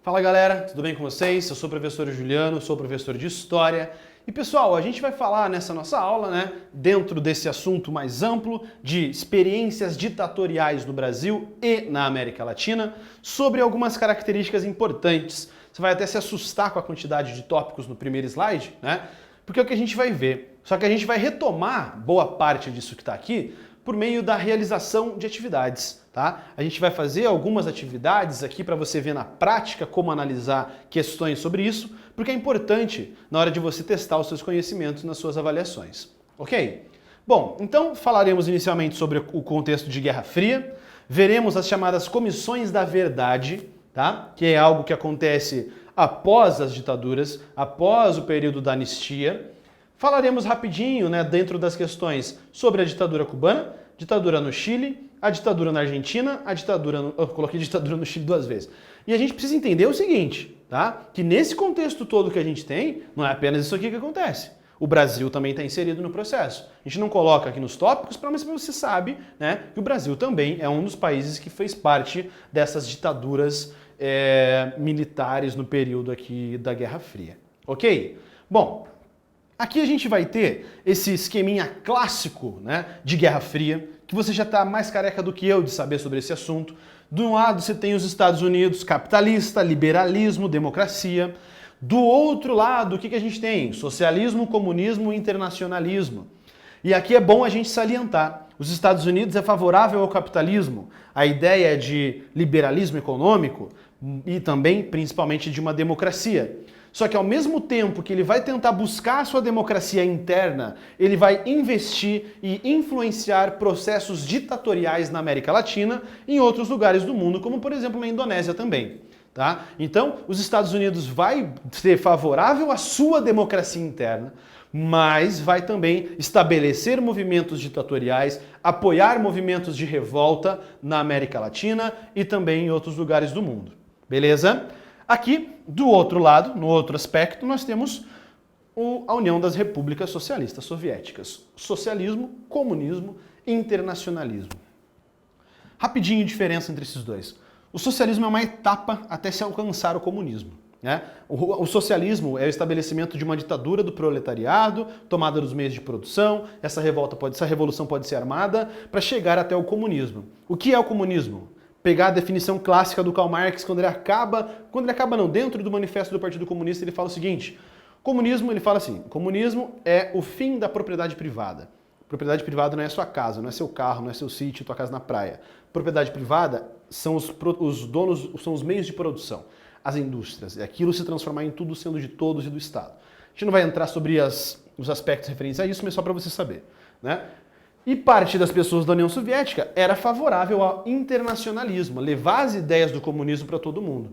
Fala galera, tudo bem com vocês? Eu sou o professor Juliano, sou professor de História. E pessoal, a gente vai falar nessa nossa aula, dentro desse assunto mais amplo de experiências ditatoriais no Brasil e na América Latina, sobre algumas características importantes. Você vai até se assustar com a quantidade de tópicos no primeiro slide, porque é o que a gente vai ver. Só que a gente vai retomar boa parte disso que está aqui por meio da realização de atividades, tá? A gente vai fazer algumas atividades aqui para você ver na prática como analisar questões sobre isso, porque é importante na hora de você testar os seus conhecimentos nas suas avaliações, ok? Bom, então falaremos inicialmente sobre o contexto de Guerra Fria, veremos as chamadas comissões da verdade, tá? Que é algo que acontece após as ditaduras, após o período da anistia. Falaremos rapidinho, dentro das questões sobre a ditadura cubana, ditadura no Chile, a ditadura na Argentina, eu coloquei ditadura no Chile duas vezes. E a gente precisa entender o seguinte, tá? Que nesse contexto todo que a gente tem, não é apenas isso aqui que acontece. O Brasil também está inserido no processo. A gente não coloca aqui nos tópicos, mas você sabe, que o Brasil também é um dos países que fez parte dessas ditaduras militares no período aqui da Guerra Fria. Ok? Bom, aqui a gente vai ter esse esqueminha clássico, de Guerra Fria, que você já está mais careca do que eu de saber sobre esse assunto. De um lado você tem os Estados Unidos, capitalista, liberalismo, democracia. Do outro lado, o que a gente tem? Socialismo, comunismo e internacionalismo. E aqui é bom a gente salientar. Os Estados Unidos é favorável ao capitalismo, a ideia de liberalismo econômico e também, principalmente, de uma democracia. Só que ao mesmo tempo que ele vai tentar buscar a sua democracia interna, ele vai investir e influenciar processos ditatoriais na América Latina e em outros lugares do mundo, como por exemplo na Indonésia também. Tá? Então, os Estados Unidos vai ser favorável à sua democracia interna, mas vai também estabelecer movimentos ditatoriais, apoiar movimentos de revolta na América Latina e também em outros lugares do mundo. Beleza? Aqui, do outro lado, no outro aspecto, nós temos a União das Repúblicas Socialistas Soviéticas. Socialismo, comunismo e internacionalismo. Rapidinho diferença entre esses dois. O socialismo é uma etapa até se alcançar o comunismo. O socialismo é o estabelecimento de uma ditadura do proletariado, tomada dos meios de produção, essa revolução pode ser armada para chegar até o comunismo. O que é o comunismo? Pegar a definição clássica do Karl Marx, dentro do manifesto do Partido Comunista, ele fala o seguinte, comunismo é o fim da propriedade privada. Propriedade privada não é sua casa, não é seu carro, não é seu sítio, tua casa na praia. Propriedade privada são os donos, são os meios de produção, as indústrias. É aquilo se transformar em tudo sendo de todos e do Estado. A gente não vai entrar sobre os aspectos referentes a isso, mas só para você saber. E parte das pessoas da União Soviética era favorável ao internacionalismo, levar as ideias do comunismo para todo mundo.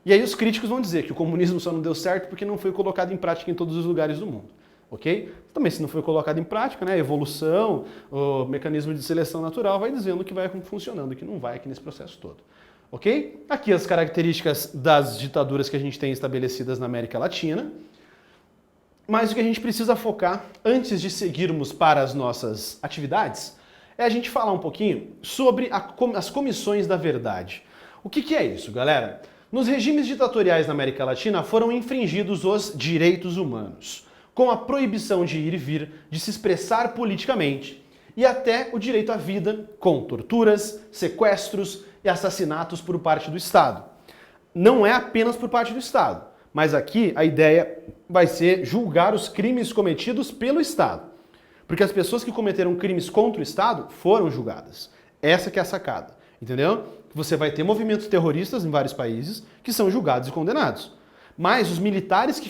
E aí os críticos vão dizer que o comunismo só não deu certo porque não foi colocado em prática em todos os lugares do mundo. Ok? Também se não foi colocado em prática, evolução, o mecanismo de seleção natural vai dizendo que vai funcionando, que não vai aqui nesse processo todo. Ok? Aqui as características das ditaduras que a gente tem estabelecidas na América Latina. Mas o que a gente precisa focar, antes de seguirmos para as nossas atividades, é a gente falar um pouquinho sobre as comissões da verdade. O que é isso, galera? Nos regimes ditatoriais na América Latina foram infringidos os direitos humanos, com a proibição de ir e vir, de se expressar politicamente, e até o direito à vida, com torturas, sequestros e assassinatos por parte do Estado. Não é apenas por parte do Estado. Mas aqui a ideia vai ser julgar os crimes cometidos pelo Estado. Porque as pessoas que cometeram crimes contra o Estado foram julgadas. Essa que é a sacada, entendeu? Você vai ter movimentos terroristas em vários países que são julgados e condenados. Mas os militares que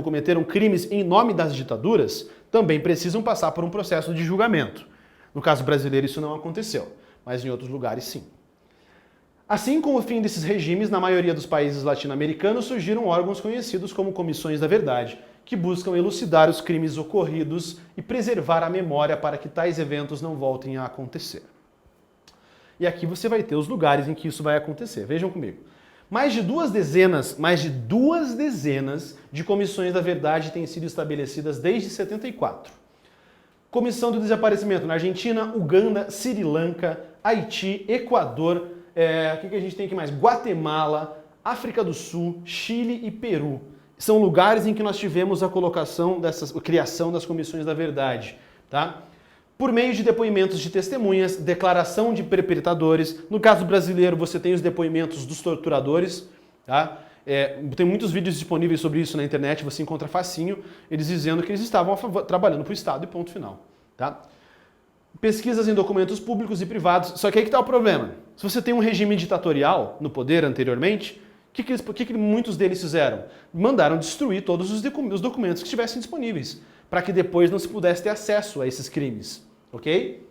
cometeram crimes em nome das ditaduras também precisam passar por um processo de julgamento. No caso brasileiro isso não aconteceu, mas em outros lugares sim. Assim, com o fim desses regimes, na maioria dos países latino-americanos surgiram órgãos conhecidos como Comissões da Verdade, que buscam elucidar os crimes ocorridos e preservar a memória para que tais eventos não voltem a acontecer. E aqui você vai ter os lugares em que isso vai acontecer. Vejam comigo. Mais de duas dezenas de Comissões da Verdade têm sido estabelecidas desde 74. Comissão do Desaparecimento na Argentina, Uganda, Sri Lanka, Haiti, Equador, o que a gente tem aqui mais? Guatemala, África do Sul, Chile e Peru. São lugares em que nós tivemos a criação das comissões da verdade, tá? Por meio de depoimentos de testemunhas, declaração de perpetradores. No caso brasileiro, você tem os depoimentos dos torturadores, tá? Tem muitos vídeos disponíveis sobre isso na internet, você encontra facinho, eles dizendo que eles estavam trabalhando para o Estado e ponto final, tá? Pesquisas em documentos públicos e privados. Só que aí que está o problema. Se você tem um regime ditatorial no poder anteriormente, o que muitos deles fizeram? Mandaram destruir todos os documentos que estivessem disponíveis, para que depois não se pudesse ter acesso a esses crimes, ok?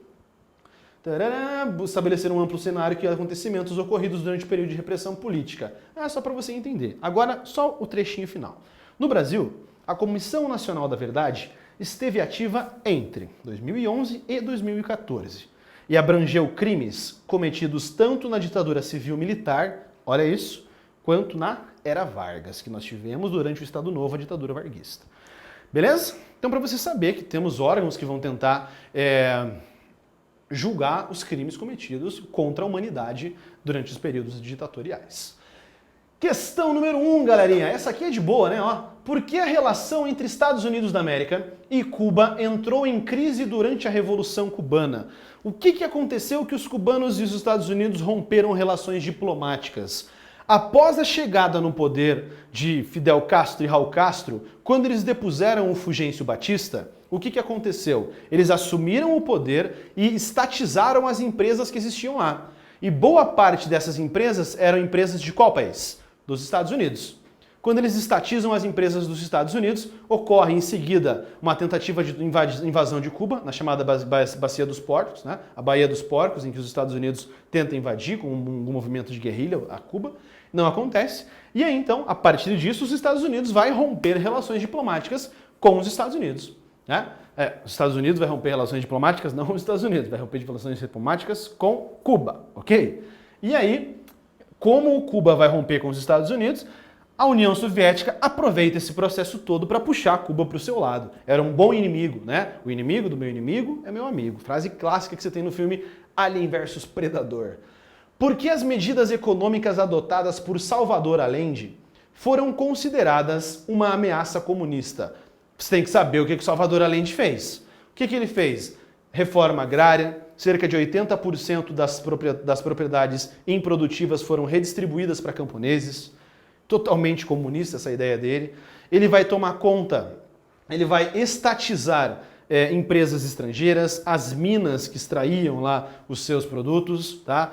Estabelecer um amplo cenário de acontecimentos ocorridos durante o período de repressão política. Só para você entender. Agora, só o trechinho final. No Brasil, a Comissão Nacional da Verdade esteve ativa entre 2011 e 2014 e abrangeu crimes cometidos tanto na ditadura civil-militar, olha isso, quanto na Era Vargas, que nós tivemos durante o Estado Novo, a ditadura varguista. Beleza? Então, para você saber que temos órgãos que vão tentar julgar os crimes cometidos contra a humanidade durante os períodos ditatoriais. Questão número 1, galerinha. Essa aqui é de boa, né? Por que a relação entre Estados Unidos da América e Cuba entrou em crise durante a Revolução Cubana? O que aconteceu que os cubanos e os Estados Unidos romperam relações diplomáticas? Após a chegada no poder de Fidel Castro e Raul Castro, quando eles depuseram o Fulgêncio Batista, o que aconteceu? Eles assumiram o poder e estatizaram as empresas que existiam lá. E boa parte dessas empresas eram empresas de qual país? Dos Estados Unidos. Quando eles estatizam as empresas dos Estados Unidos, ocorre em seguida uma tentativa de invasão de Cuba, na chamada Bacia dos Porcos, né? A Baía dos Porcos, em que os Estados Unidos tentam invadir com um movimento de guerrilha a Cuba. Não acontece. E aí, então, a partir disso, os Estados Unidos vai romper relações diplomáticas com os Estados Unidos. Né? Os Estados Unidos vai romper relações diplomáticas, não com os Estados Unidos, vai romper relações diplomáticas com Cuba, ok? E aí, como o Cuba vai romper com os Estados Unidos, a União Soviética aproveita esse processo todo para puxar Cuba para o seu lado. Era um bom inimigo, né? O inimigo do meu inimigo é meu amigo. Frase clássica que você tem no filme Alien vs Predador. Por que as medidas econômicas adotadas por Salvador Allende foram consideradas uma ameaça comunista? Você tem que saber o que Salvador Allende fez. O que ele fez? Reforma agrária, cerca de 80% das propriedades improdutivas foram redistribuídas para camponeses, totalmente comunista essa ideia dele. Ele vai tomar conta, ele vai estatizar empresas estrangeiras, as minas que extraíam lá os seus produtos, tá?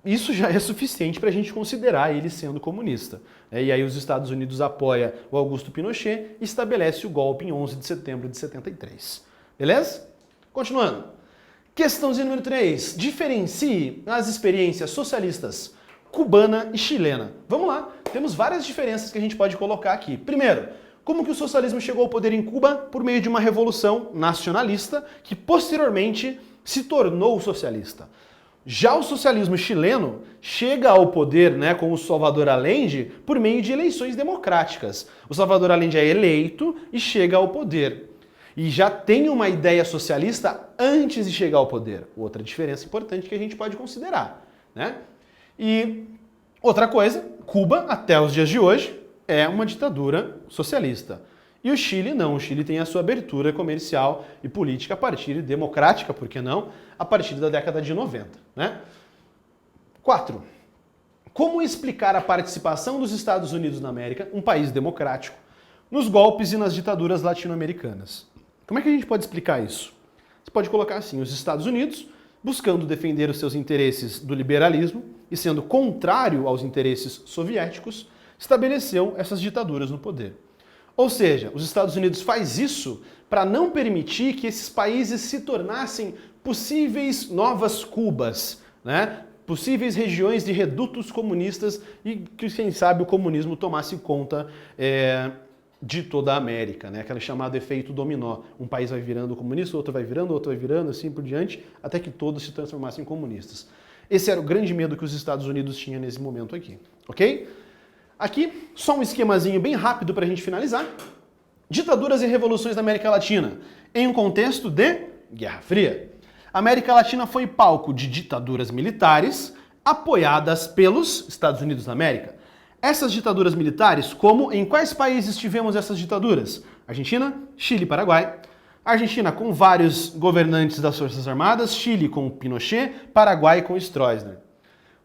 Isso já é suficiente para a gente considerar ele sendo comunista. E aí os Estados Unidos apoia o Augusto Pinochet e estabelece o golpe em 11 de setembro de 73. Beleza? Continuando. Questãozinha número 3. Diferencie as experiências socialistas cubana e chilena. Vamos lá. Temos várias diferenças que a gente pode colocar aqui. Primeiro, como que o socialismo chegou ao poder em Cuba? Por meio de uma revolução nacionalista que posteriormente se tornou socialista. Já o socialismo chileno chega ao poder, né, com o Salvador Allende por meio de eleições democráticas. O Salvador Allende é eleito e chega ao poder. E já tem uma ideia socialista antes de chegar ao poder. Outra diferença importante que a gente pode considerar, né? E outra coisa, Cuba, até os dias de hoje, é uma ditadura socialista. E o Chile não, o Chile tem a sua abertura comercial e política a partir, democrática, por que não, a partir da década de 90. Né? 4. Como explicar a participação dos Estados Unidos na América, um país democrático, nos golpes e nas ditaduras latino-americanas? Como é que a gente pode explicar isso? Você pode colocar assim, os Estados Unidos, buscando defender os seus interesses do liberalismo e sendo contrário aos interesses soviéticos, estabeleceu essas ditaduras no poder. Ou seja, os Estados Unidos faz isso para não permitir que esses países se tornassem possíveis novas Cubas, né? Possíveis regiões de redutos comunistas e que, quem sabe, o comunismo tomasse conta de toda a América, né? Aquele chamado efeito dominó. Um país vai virando comunista, outro vai virando, assim por diante, até que todos se transformassem em comunistas. Esse era o grande medo que os Estados Unidos tinham nesse momento aqui, ok? Aqui, só um esquemazinho bem rápido para a gente finalizar. Ditaduras e revoluções da América Latina, em um contexto de Guerra Fria. A América Latina foi palco de ditaduras militares, apoiadas pelos Estados Unidos da América. Essas ditaduras militares, como em quais países tivemos essas ditaduras? Argentina, Chile e Paraguai. Argentina com vários governantes das Forças Armadas, Chile com Pinochet, Paraguai com Stroessner.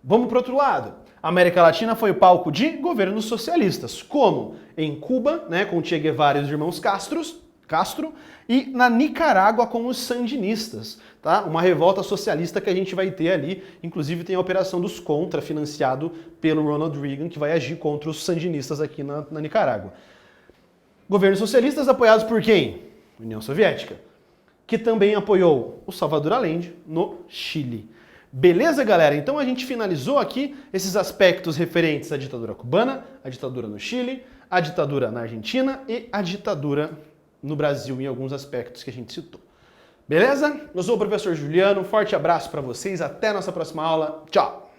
Vamos para o outro lado. A América Latina foi o palco de governos socialistas, como em Cuba, né, com Che Guevara e os irmãos Castro, e na Nicarágua com os sandinistas, tá? Uma revolta socialista que a gente vai ter ali, inclusive tem a Operação dos Contra, financiado pelo Ronald Reagan, que vai agir contra os sandinistas aqui na Nicarágua. Governos socialistas apoiados por quem? União Soviética, que também apoiou o Salvador Allende no Chile. Beleza, galera? Então a gente finalizou aqui esses aspectos referentes à ditadura cubana, à ditadura no Chile, à ditadura na Argentina e à ditadura no Brasil em alguns aspectos que a gente citou. Beleza? Eu sou o professor Juliano, forte abraço para vocês, até a nossa próxima aula. Tchau!